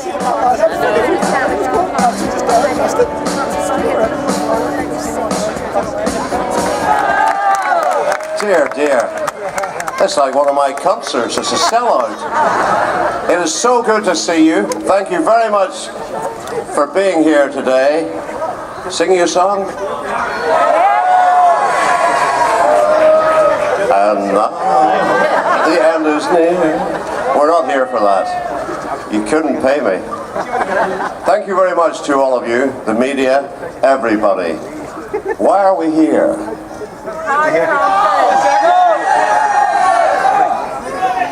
Dear, dear. It's like one of my concerts. It's a sellout. It is so good to see you. Thank you very much for being here today. Sing you a song? And now the end is near. We're not here for that. You couldn't pay me. Thank you very much to all of you, the media, everybody. Why are we here?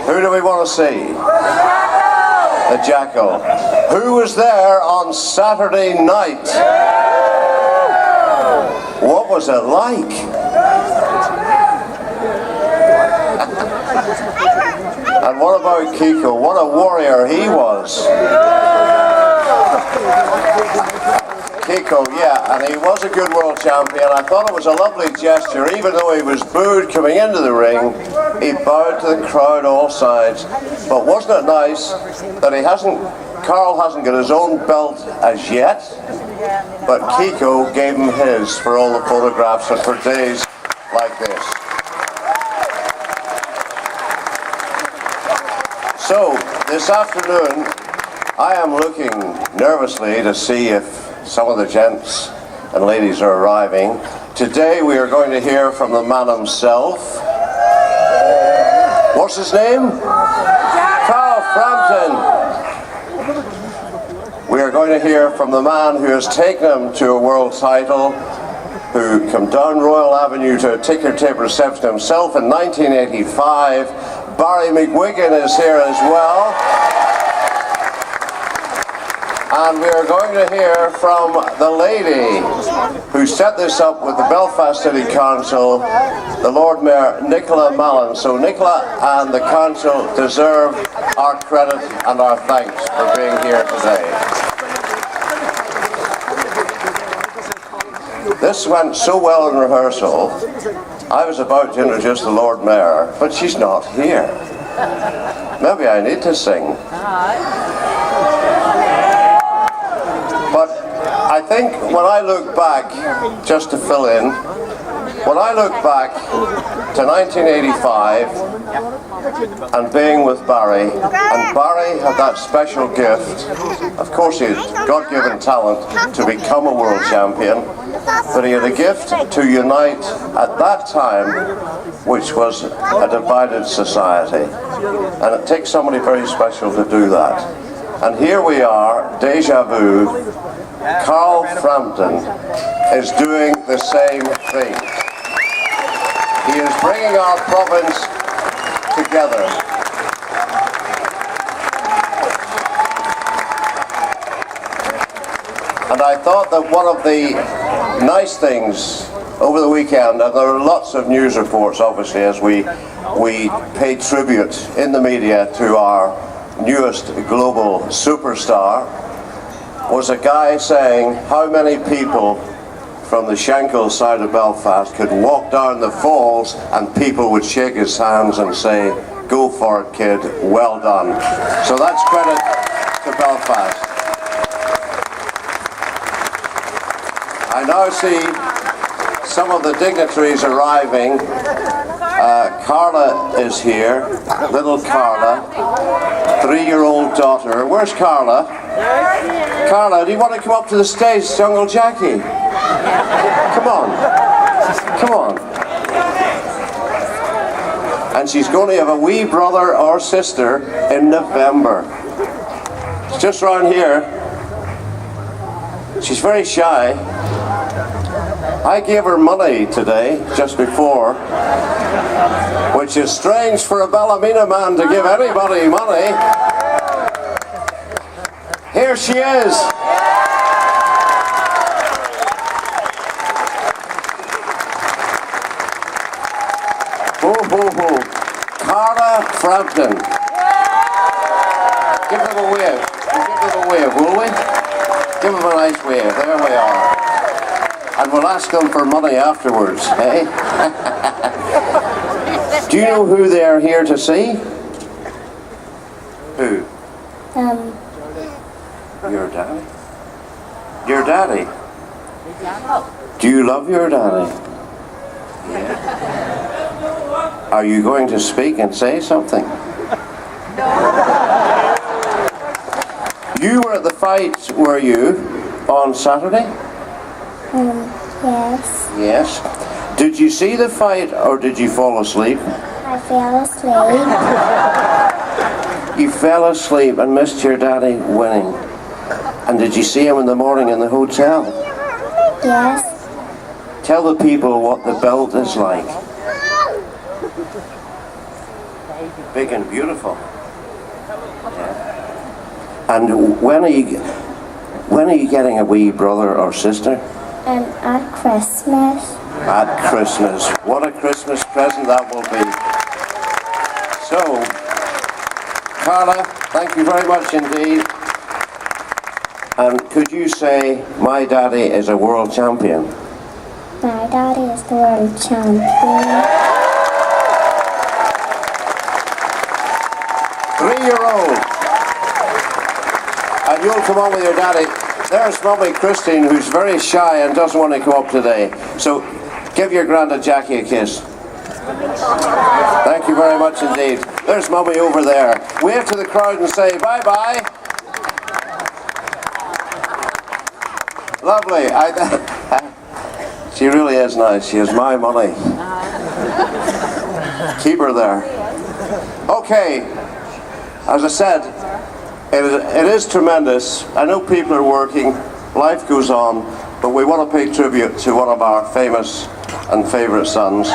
Who do we want to see? The Jackal. Who was there on Saturday night? What was it like? And what about Kiko? What a warrior he was. Kiko, yeah, and he was a good world champion. I thought it was a lovely gesture. Even though he was booed coming into the ring, he bowed to the crowd all sides. But wasn't it nice that Carl hasn't got his own belt as yet, but Kiko gave him his for all the photographs and for days like this. So, this afternoon, I am looking nervously to see if some of the gents and ladies are arriving. Today we are going to hear from the man himself. What's his name? Carl Frampton. We are going to hear from the man who has taken him to a world title, who came down Royal Avenue to a ticker-tape reception himself in 1985. Barry McGuigan is here as well. And we are going to hear from the lady who set this up with the Belfast City Council, the Lord Mayor, Nicola Mallon. So Nicola and the Council deserve our credit and our thanks for being here today. This went so well in rehearsal, I was about to introduce the Lord Mayor, but she's not here. Maybe I need to sing. But I think when I look back, just to fill in, when I look back to 1985 and being with Barry, and Barry had that special gift, of course he had God-given talent to become a world champion, but he had a gift to unite at that time, which was a divided society. And it takes somebody very special to do that. And here we are, deja vu, Carl Frampton is doing the same thing. He is bringing our province together. And I thought that one of the nice things over the weekend, and there are lots of news reports obviously as we pay tribute in the media to our newest global superstar, was a guy saying how many people from the Jackals side of Belfast could walk down the falls and people would shake his hands and say, "Go for it, kid, well done." So that's credit to Belfast. I now see some of the dignitaries arriving. Carla is here, little Carla, 3-year-old daughter. Where's Carla? Carla, do you want to come up to the stage, Jungle Jackie? Come on. Come on. And she's going to have a wee brother or sister in November. It's just round here. She's very shy. I gave her money today, just before, which is strange for a Ballymena man to give anybody money. Here she is. Ho, ho, ho. Carla Frampton. Give them a wave. Give them a wave, will we? Give them a nice wave. There we are. And we'll ask them for money afterwards, eh? Do you know who they're here to see? Who? your daddy? Your daddy? Do you love your daddy? Yeah. Are you going to speak and say something? You were at the fight, were you, on Saturday? Yes. Yes. Did you see the fight or did you fall asleep? I fell asleep. You fell asleep and missed your daddy winning. And did you see him in the morning in the hotel? Yes. Tell the people what the belt is like. Big and beautiful. Yeah. And when are you getting a wee brother or sister? At Christmas. At Christmas. What a Christmas present that will be. So, Carla, thank you very much indeed. And could you say, my daddy is a world champion? My daddy is the world champion. 3-year-old. And you'll come on with your daddy. There's Mummy Christine, who's very shy and doesn't want to come up today. So give your Grandad Jackie a kiss. Thank you very much indeed. There's Mummy over there. Wave to the crowd and say bye-bye. Lovely. She really is nice. She has my money. Keep her there. Okay. As I said, it is tremendous. I know people are working, life goes on, but we want to pay tribute to one of our famous and favourite sons.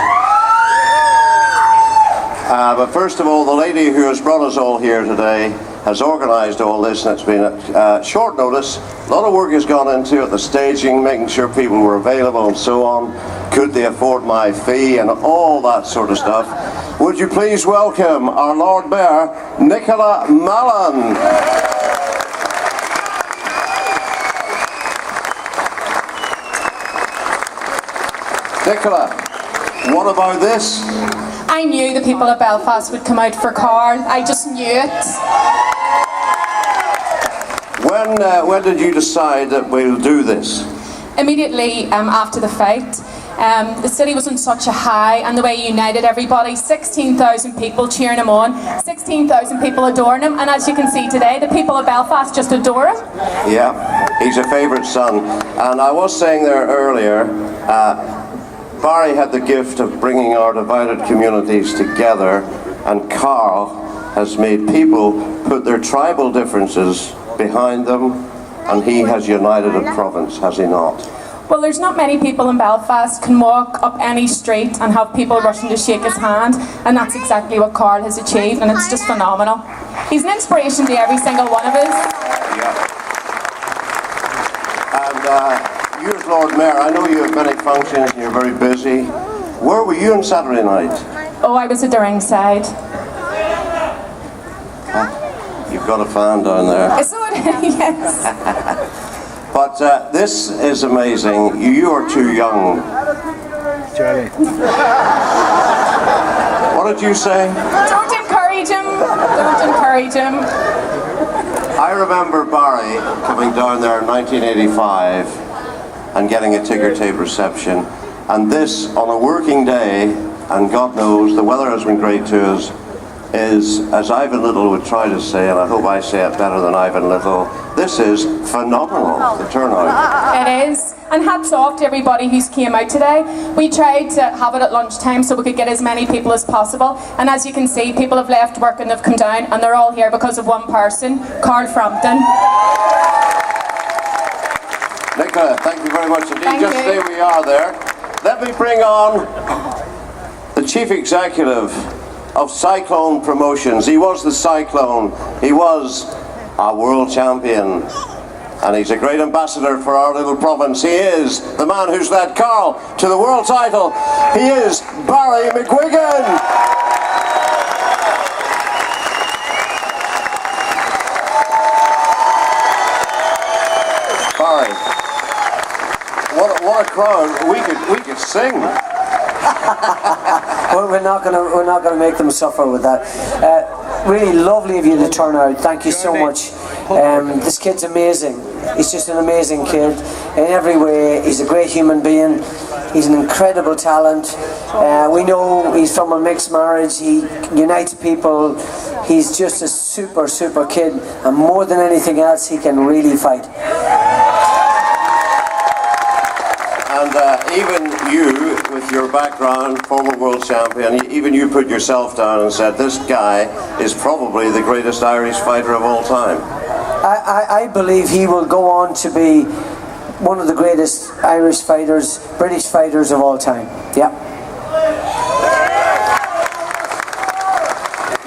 But first of all, the lady who has brought us all here today has organised all this, and it's been at short notice. A lot of work has gone into it, the staging, making sure people were available and so on. Could they afford my fee and all that sort of stuff. Would you please welcome our Lord Mayor, Nicola Mallon. Nicola, what about this? I knew the people of Belfast would come out for Carl. I just knew it. When did you decide that we'll do this? Immediately after the fight. The city was on such a high, and the way he united everybody, 16,000 people cheering him on, 16,000 people adoring him, and as you can see today, the people of Belfast just adore him. Yeah, he's a favourite son. And I was saying there earlier, Barry had the gift of bringing our divided communities together, and Carl has made people put their tribal differences behind them, and he has united a province, has he not? Well, there's not many people in Belfast can walk up any street and have people rushing to shake his hand, and that's exactly what Carl has achieved, and it's just phenomenal. He's an inspiration to every single one of us. Yeah. And you as Lord Mayor, I know you have many functions and you're very busy. Where were you on Saturday night? Oh, I was at the ringside. You've got a fan down there. So it is, yes. But this is amazing. You are too young. Charlie. What did you say? Don't encourage him. Don't encourage him. I remember Barry coming down there in 1985 and getting a ticker tape reception. And this, on a working day, and God knows, the weather has been great to us, is, as Ivan Little would try to say, and I hope I say it better than Ivan Little, this is phenomenal, the turnout. It is. And hats off to everybody who's came out today. We tried to have it at lunchtime so we could get as many people as possible. And as you can see, people have left work and they've come down, and they're all here because of one person, Carl Frampton. Nicola, thank you very much indeed. Thank Just you. stay where you are there. Let me bring on the Chief Executive of Cyclone Promotions. He was the Cyclone. He was a world champion. And he's a great ambassador for our little province. He is the man who's led Carl to the world title. He is Barry McGuigan. Barry, what a crowd! We could sing. Well, we're not gonna make them suffer with that. Really lovely of you to turn out. Thank you so much. This kid's amazing. He's just an amazing kid in every way. He's a great human being. He's an incredible talent. We know he's from a mixed marriage. He unites people. He's just a super, super kid. And more than anything else, he can really fight. And even you, with your background, former world champion, even you put yourself down and said, this guy is probably the greatest Irish fighter of all time. I believe he will go on to be one of the greatest Irish fighters, British fighters of all time. Yeah.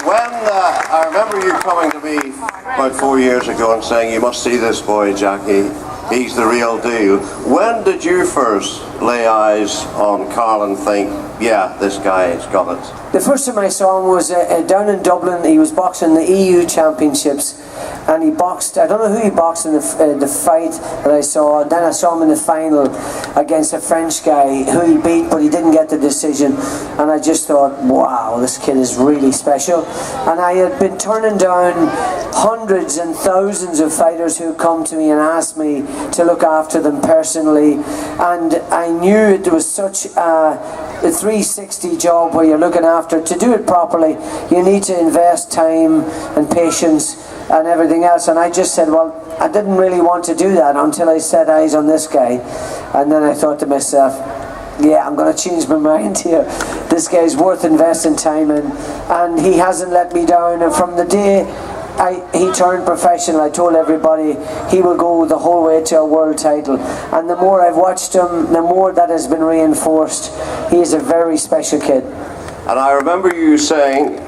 When I remember you coming to me about 4 years ago and saying, you must see this boy, Jackie. He's the real deal. When did you first lay eyes on Carl and think, yeah, this guy's got it? The first time I saw him was down in Dublin. He was boxing the EU Championships, and he boxed, I don't know who he boxed in the fight that I saw, and then I saw him in the final against a French guy who he beat, but he didn't get the decision, and I just thought, wow, this kid is really special. And I had been turning down hundreds and thousands of fighters who come to me and ask me to look after them personally, and I knew it was such a 360 job where you're looking after. To do it properly, you need to invest time and patience and everything else, and I just said, well, I didn't really want to do that until I set eyes on this guy, and then I thought to myself, yeah, I'm going to change my mind here. This guy's worth investing time in, and he hasn't let me down. And from the day he turned professional, I told everybody he will go the whole way to a world title. And the more I've watched him, the more that has been reinforced. He is a very special kid. And I remember you saying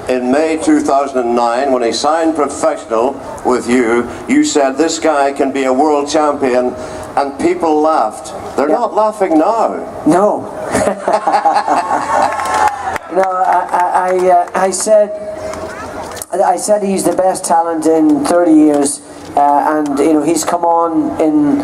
in May 2009, when he signed professional with you, you said this guy can be a world champion, and people laughed. They're not laughing now. No. No, I said he's the best talent in 30 years, and you know, he's come on in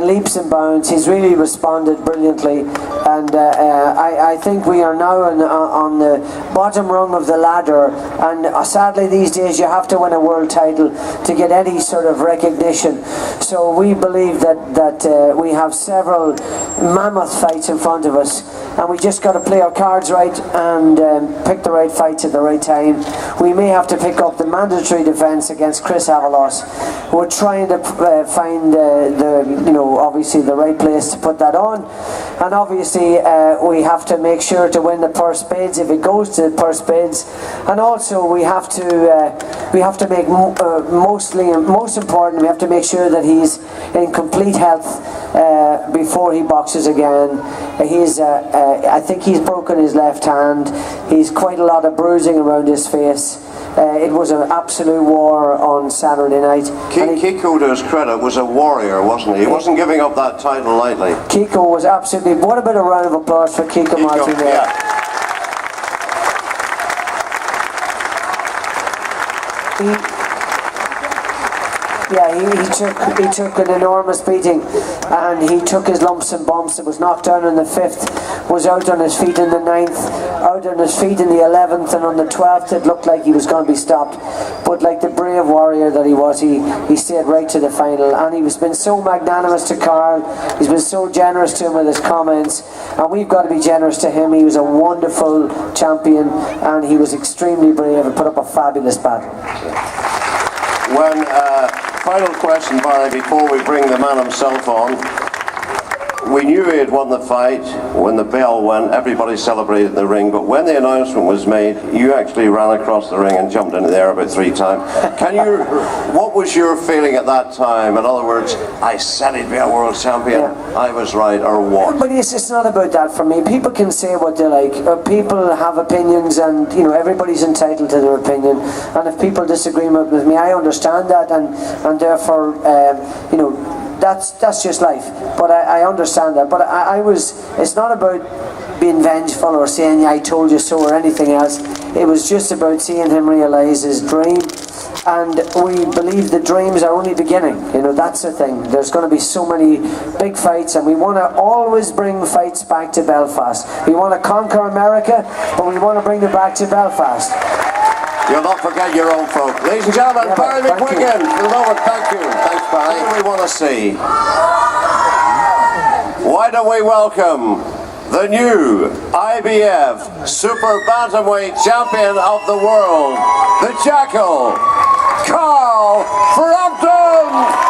leaps and bounds. He's really responded brilliantly, and I think we are now on the bottom rung of the ladder, and sadly these days you have to win a world title to get any sort of recognition. So we believe that we have several mammoth fights in front of us, and we just got to play our cards right and pick the right fights at the right time. We may have to pick up the mandatory defence against Chris Avalos. We're trying to find obviously the right place to put that on, and obviously we have to make sure to win the purse bids if it goes to the purse bids, and also we have to make most important, we have to make sure that he's in complete health before he boxes again. I think he's broken his left hand. He's quite a lot of bruising around his face. It was an absolute war on Saturday night. Kiko, to his credit, was a warrior, wasn't he? He wasn't giving up that title lightly. Kiko was absolutely... What about a round of applause for Kiko Martinez? Yeah. He took an enormous beating, and he took his lumps and bumps. It was knocked down in the 5th, was out on his feet in the 9th, out on his feet in the 11th, and on the 12th it looked like he was going to be stopped. But like the brave warrior that he was, he stayed right to the final, and he's been so magnanimous to Carl. He's been so generous to him with his comments, and we've got to be generous to him. He was a wonderful champion, and he was extremely brave and put up a fabulous battle. Final question, Barry, before we bring the man himself on. We knew he had won the fight. When the bell went, everybody celebrated in the ring, but when the announcement was made, you actually ran across the ring and jumped into the air about 3 times. What was your feeling at that time? In other words, I said he'd be a world champion, I was right, or what? But it's not about that for me. People can say what they like. People have opinions, and you know, everybody's entitled to their opinion, and if people disagree with me, I understand that, and therefore, you know, that's just life. But I understand that. But it's not about being vengeful or saying I told you so or anything else. It was just about seeing him realise his dream, and we believe the dreams are only beginning. You know, that's the thing. There's going to be so many big fights, and we want to always bring fights back to Belfast. We want to conquer America, but we want to bring them back to Belfast. You'll not forget your own folk. Ladies and gentlemen, Barry McGuigan. For the moment, thank you. Thanks, Barry. What do we want to see? Why don't we welcome the new IBF Super Bantamweight Champion of the World, the Jackal, Carl Frampton!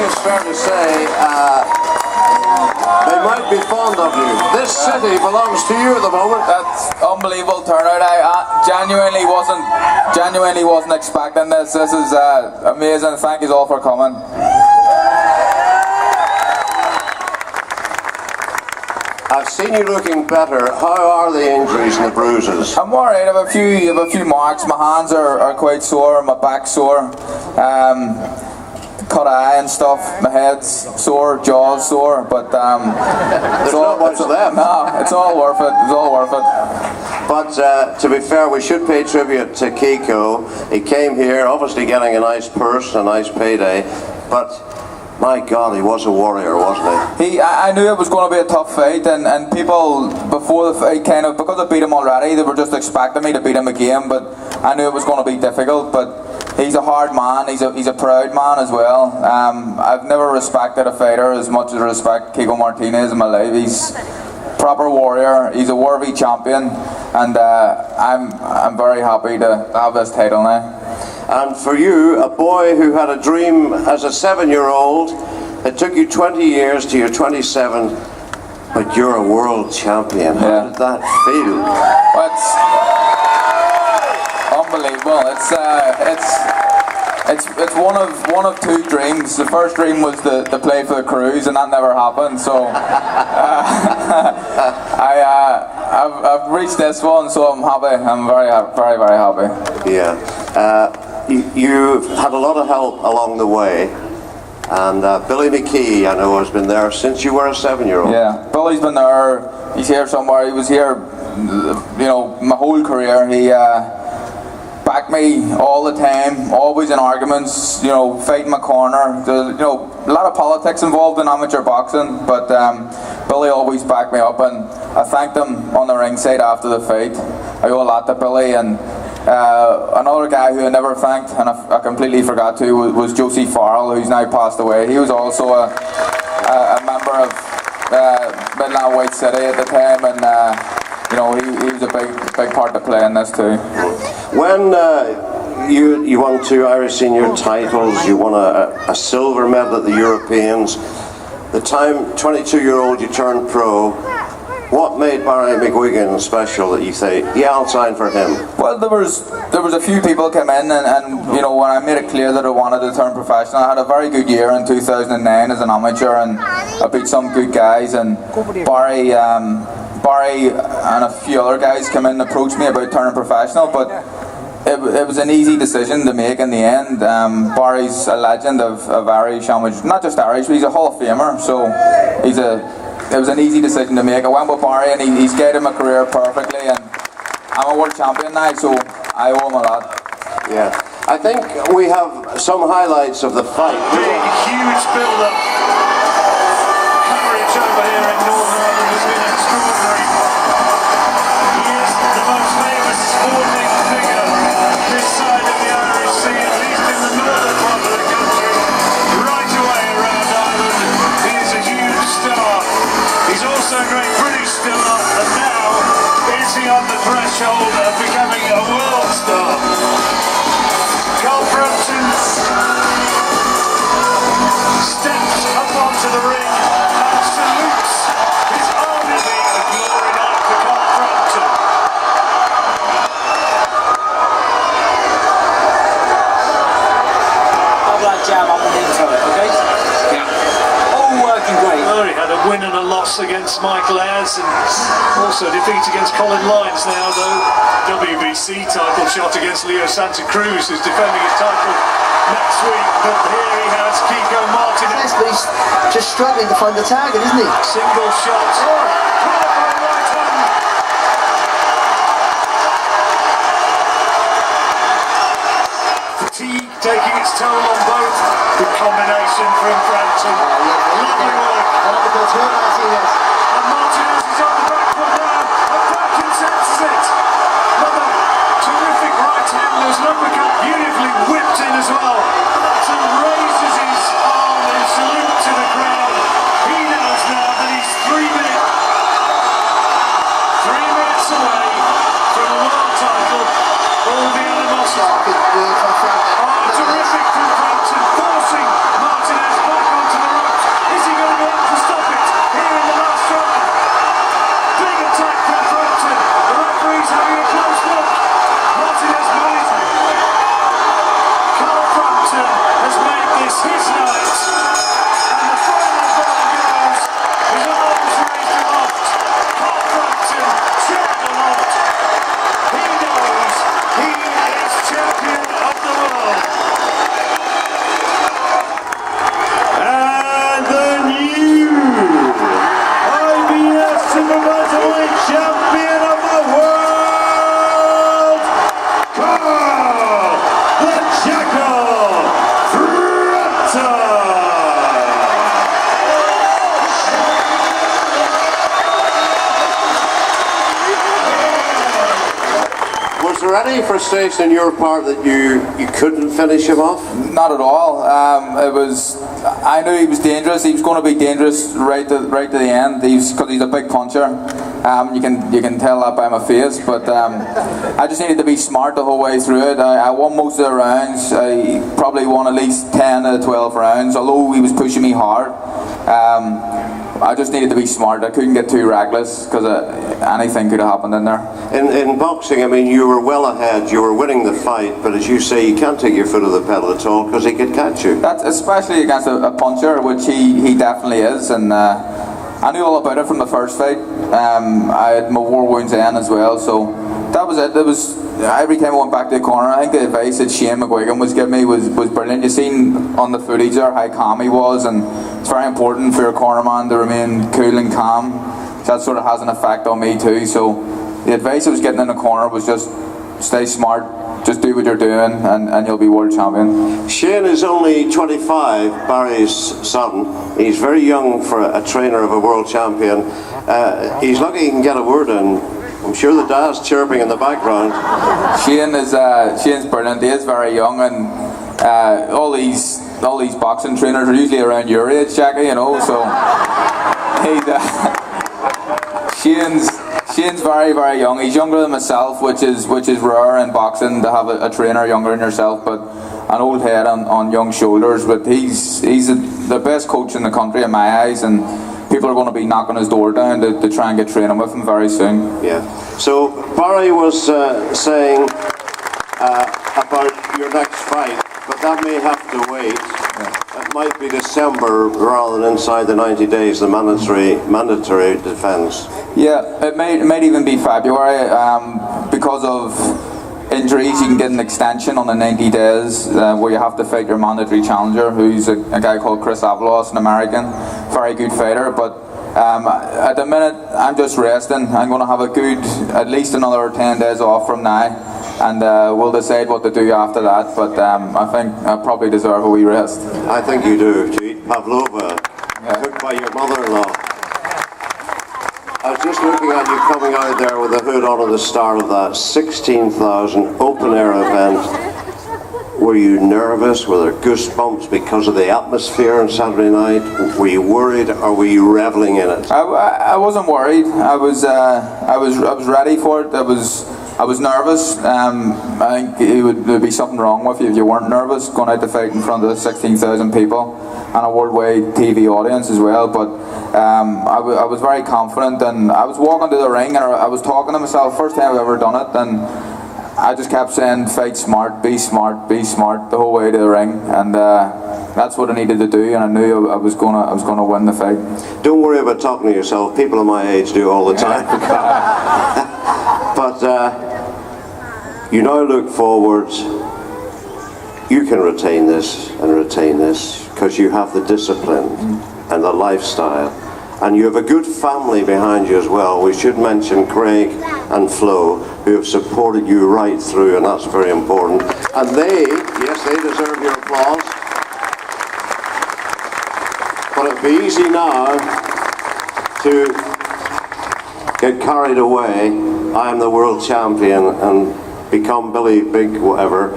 It's fair to say they might be fond of you. This city belongs to you at the moment. That's unbelievable turnout. I genuinely wasn't expecting this. This is amazing. Thank you all for coming. I've seen you looking better. How are the injuries and the bruises? I'm alright. I have a few marks. My hands are quite sore. My back's sore. Cut eye and stuff. My head's sore, jaws sore, but there's not much left. No, it's all worth it. It's all worth it. But to be fair, we should pay tribute to Kiko. He came here, obviously getting a nice purse, a nice payday, but my God, he was a warrior, wasn't he? I knew it was going to be a tough fight, and people before the fight kind of, because I beat him already, they were just expecting me to beat him again, but I knew it was going to be difficult. But he's a hard man, he's a proud man as well. I've never respected a fighter as much as I respect Kiko Martinez in my life. He's a proper warrior, he's a worthy champion, and I'm very happy to have this title now. And for you, a boy who had a dream as a 7-year-old, it took you 20 years to your 27, but you're a world champion. How did that feel? Well, it's unbelievable. It's one of two dreams. The first dream was to play for the Cruise, and that never happened. So I've reached this one, so I'm happy. I'm very happy. Yeah. You've had a lot of help along the way, and Billy McKee, I know, has been there since you were a 7-year-old. Yeah, Billy's been there. He's here somewhere. He was here, my whole career. He backed me all the time, always in arguments, fighting my corner. There's, a lot of politics involved in amateur boxing, but Billy always backed me up, and I thanked him on the ringside after the fight. I owe a lot to Billy. And another guy who I never thanked, and I completely forgot to, was Josie Farrell, who's now passed away. He was also a member of Midland White City at the time, and he was a big part to play in this too. When you won 2 Irish senior titles, you won a silver medal at the Europeans. The time, 22-year-old, you turned pro. What made Barry McGuigan special that you say, yeah, I'll sign for him? Well, there was a few people come in, and when I made it clear that I wanted to turn professional, I had a very good year in 2009 as an amateur, and I beat some good guys, and Barry and a few other guys come in and approached me about turning professional, but it was an easy decision to make in the end. Barry's a legend of Irish amateur, not just Irish, but he's a Hall of Famer, so it was an easy decision to make. I went with Barry, and he's guided my career perfectly, and I'm a world champion now, so I owe him a lot. Yeah. I think we have some highlights of the fight. Huge build-up. Coverage over here in Northern Ireland has been extraordinary. He is the most famous sporting figure this side of the Irish Sea, at least in the northern part of the country. Right away around Ireland, he is a huge star. He's also a great British star, and now is he on the threshold of becoming a world star. Carl Frampton steps up onto the ring and salutes his army of glory night for Carl Frampton. Have that jab up and into it, okay? Yeah. All working great. Well, he had a win and a loss loss against Michael Ayres and also defeat against Colin Lyons now, though. WBC title shot against Leo Santa Cruz, who's defending his title next week. But here he has Kiko Martinez. But he's just struggling to find the target, isn't he? Single shot. Right hand. Fatigue taking its toll on both. Good combination from Frampton. Lovely work. And up goes Martinez. And Martinez is on the back foot now. And Frampton senses it. Another terrific right hand. There's an uppercut beautifully whipped in as well. Frampton raises his arm in salute to the crowd. He knows now that he's 3 minutes away from a world title. All the animosity. Terrific from Frampton, forcing Martinez back onto the ropes. Is he going to be able to stop it here in the last round? Big attack from Frampton. The referee's having a close look. Martinez managed. Carl Frampton has made this his night. And the final bell goes. His arms raised aloft. Carl Frampton shared aloft. He knows he is champion of the world. And the new IBF Super Bantamweight champion of the world, Carl the Jackal Frampton. Was there any frustration on your part that you couldn't finish him off? Not at all. It was. I knew he was dangerous. He was going to be dangerous right to the end. Because he's a big puncher. You can tell that by my face. But I just needed to be smart the whole way through it. I won most of the rounds. I probably won at least 10 out of 12 rounds. Although he was pushing me hard. I just needed to be smart. I couldn't get too reckless because anything could have happened in there. In boxing, I mean, you were well ahead, you were winning the fight, but as you say, you can't take your foot off the pedal at all because he could catch you. That's especially against a puncher, which he definitely is, and I knew all about it from the first fight. I had my war wounds in as well, so that was it. It was every time I went back to the corner, I think the advice that Shane McGuigan was giving me was brilliant. You seen on the footage there how calm he was, and it's very important for your cornerman to remain cool and calm. That sort of has an effect on me too. So the advice I was getting in the corner was just stay smart, just do what you're doing, and you'll be world champion. Shane is only 25, Barry's son. He's very young for a trainer of a world champion. He's lucky he can get a word in. I'm sure the dad's chirping in the background. Shane's brilliant. He is very young, and all these boxing trainers are usually around your age, Jackie. You know, so Shane's very, very young. He's younger than myself, which is rare in boxing to have a trainer younger than yourself, but an old head on young shoulders. But he's the best coach in the country in my eyes, and people are going to be knocking his door down to try and get training with him very soon. Yeah. So Barry was saying about your next fight, but that may have to wait. Yeah. It might be December rather than inside the 90 days, the mandatory defence. Yeah, it might even be February because of injuries. You can get an extension on the 90 days where you have to fight your mandatory challenger, who's a guy called Chris Avalos, an American, very good fighter. But at the minute, I'm just resting. I'm going to have at least another 10 days off from now, and we'll decide what to do after that. But I think I probably deserve a wee rest. I think you do. To eat pavlova, cooked by your mother-in-law. I was just looking at you coming out there with the hood on at the start of that 16,000 open-air event. Were you nervous? Were there goosebumps because of the atmosphere on Saturday night? Were you worried, or were you reveling in it? I wasn't worried. I was ready for it. I was nervous. I think there'd be something wrong with you if you weren't nervous going out to fight in front of 16,000 people and a worldwide TV audience as well. But I was very confident, and I was walking to the ring and I was talking to myself, first time I've ever done it, and I just kept saying, fight smart, be smart, the whole way to the ring. And that's what I needed to do, and I knew I was gonna win the fight. Don't worry about talking to yourself. People of my age do all the time. But you now look forward. You can retain this because you have the discipline and the lifestyle, and you have a good family behind you as well. We should mention Craig and Flo, who have supported you right through, and that's very important. And they deserve your applause. But it'd be easy now to get carried away. I am the world champion and become Billy Big whatever.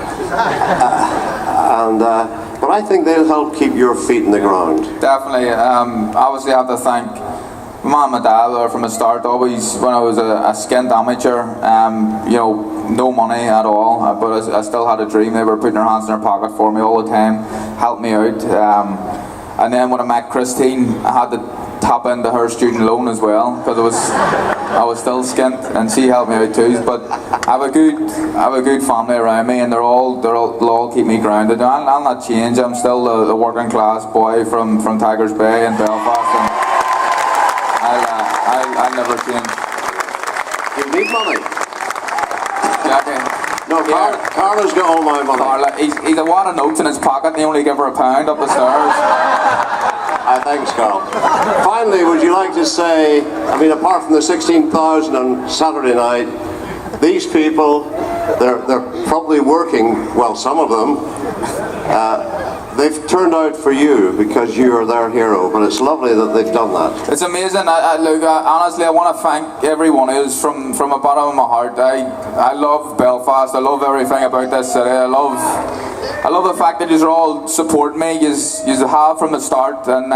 But I think they'll help keep your feet in the ground. Definitely. Obviously, I have to thank my mum and dad there from the start. Always, when I was a skint amateur, you know, no money at all, but I still had a dream. They were putting their hands in their pocket for me all the time, helped me out. And then when I met Christine, I had to tap into her student loan as well, because I was still skint, and she helped me out too. But I have a good family around me, and they'll all keep me grounded. I'll not change. I'm still the working class boy from Tigers Bay in Belfast, and I'll never change. You need money. Jackie. No, Carla's got all my money. Carla, he's a wad of notes in his pocket, and they only give her £1 up the stairs. Thanks, Carl. Finally, would you like to say, I mean, apart from the 16,000 on Saturday night, these people, they're probably working, well, some of them, they've turned out for you because you are their hero, but it's lovely that they've done that. It's amazing. Look, honestly, I want to thank everyone who's from the bottom of my heart. I love Belfast. I love everything about this city. I love the fact that you all support me. You have from the start, and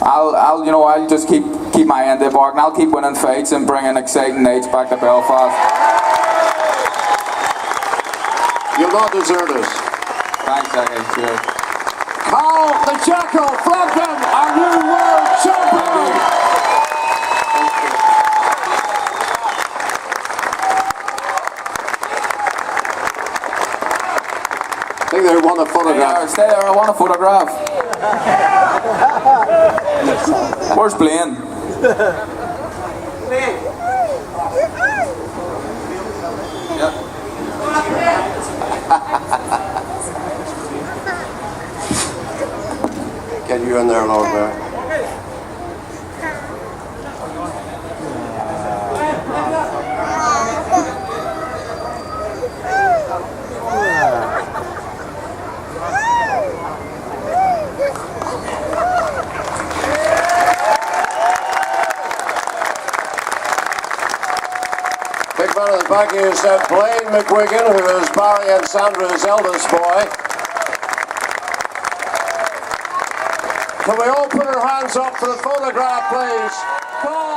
I'll just keep my end of the bargain. I'll keep winning fights and bringing exciting nights back to Belfast. You'll not desert us. Thanks, Jackie. Cheers. Carl the Jackal Frampton, our new world champion. I think they want a photograph. Stay there, I want a photograph. Where's Blaine? Get you in there, Lord Mayor. Big man at the back is Blaine McGuigan, who is Barry and Sandra's eldest boy. Can we all put our hands up for the photograph, please? Come on.